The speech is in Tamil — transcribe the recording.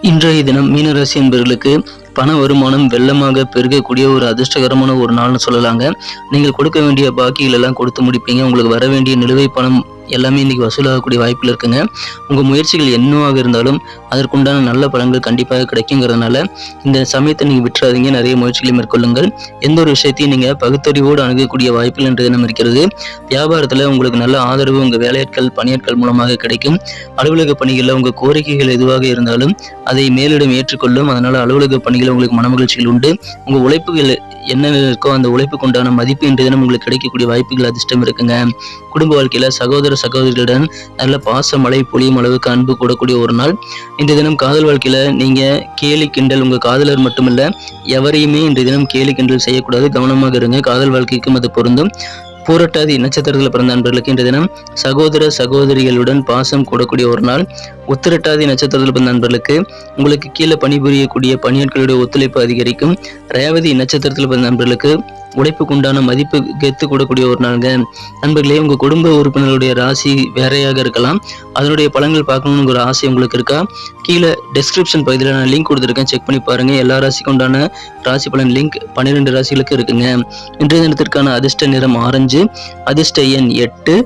இன்றைய தினம் மீனராசி என்பவர்களுக்கு பண வருமானம் வெள்ளமாக பெருகக்கூடிய ஒரு அதிர்ஷ்டகரமான ஒரு நாள்னு சொல்லலாங்க. நீங்கள் கொடுக்க வேண்டிய பாக்கிகள் எல்லாம் கொடுத்து முடிப்பீங்க. உங்களுக்கு வர வேண்டிய நிலுவை பணம் எல்லாமே இன்னைக்கு வசூலாகக்கூடிய வாய்ப்பில் இருக்குங்க. உங்கள் முயற்சிகள் என்னவாக இருந்தாலும் அதற்குண்டான நல்ல பலன்கள் கண்டிப்பாக கிடைக்குங்கிறதுனால இந்த சமயத்தை நீங்கள் விட்டுறாதீங்க. நிறைய முயற்சிகளை மேற்கொள்ளுங்கள். எந்த ஒரு விஷயத்தையும் நீங்கள் பகுத்தறிவோடு அணுகக்கூடிய வாய்ப்புகள் இன்றைய தினம் இருக்கிறது. வியாபாரத்தில் உங்களுக்கு நல்ல ஆதரவு உங்கள் வேலையாட்கள் பணியாட்கள் மூலமாக கிடைக்கும். அலுவலக பணிகளில் உங்கள் கோரிக்கைகள் எதுவாக இருந்தாலும் அதை மேலிடம் ஏற்றுக்கொள்ளும். அதனால் அலுவலக பணிகள் உங்களுக்கு மனமகிழ்ச்சிகள் உண்டு. உங்கள் உழைப்புகள் என்ன இருக்கோ அந்த உழைப்புக்கு உண்டான மதிப்பு இன்றைய தினம் உங்களுக்கு கிடைக்கக்கூடிய வாய்ப்புகள் அதிர்ஷ்டம் இருக்குங்க. குடும்ப வாழ்க்கையில சகோதர சகோதரிகளுடன் நல்ல பாச மழை பொழியும் அளவுக்கு அன்பு கூடக்கூடிய ஒரு நாள். இந்த தினம் காதல் வாழ்க்கையில நீங்க கேலி கிண்டல் உங்க காதலர் மட்டுமல்ல எவரையுமே இன்றைய தினம் கேலி கிண்டல் செய்யக்கூடாது. கவனமாக இருங்க. காதல் வாழ்க்கைக்கும் அது பொருந்தும். பூரட்டாதி நட்சத்திரத்தில் பிறந்த நண்பர்களுக்கு இன்றைய தினம் சகோதர சகோதரிகளுடன் பாசம் கூடக்கூடிய ஒரு நாள். உத்திரட்டாதி நட்சத்திரத்தில் பிறந்த நண்பர்களுக்கு உங்களுக்கு கீழே பணிபுரியக்கூடிய பணியாட்களுடைய ஒத்துழைப்பு அதிகரிக்கும். ரேவதி நட்சத்திரத்தில் பிறந்த நண்பர்களுக்கு உழைப்புக்கு உண்டான மதிப்பு கெத்து கூடக்கூடிய ஒரு நாளுங்க. நண்பர்களே, உங்க குடும்ப உறுப்பினர்களுடைய ராசி வேறையாக இருக்கலாம். அதனுடைய பலன்கள் பார்க்கணும்னு ஒரு ஆசை உங்களுக்கு இருக்கா? கீழே டெஸ்கிரிப்ஷன் பகுதியில் நான் லிங்க் கொடுத்துருக்கேன், செக் பண்ணி பாருங்க. எல்லா ராசிக்கு உண்டான ராசி பலன் லிங்க் 12 ராசிகளுக்கு இருக்குங்க. இன்றைய தினத்திற்கான அதிர்ஷ்ட நிறம் ஆரஞ்சு, அதிர்ஷ்ட எண் 8.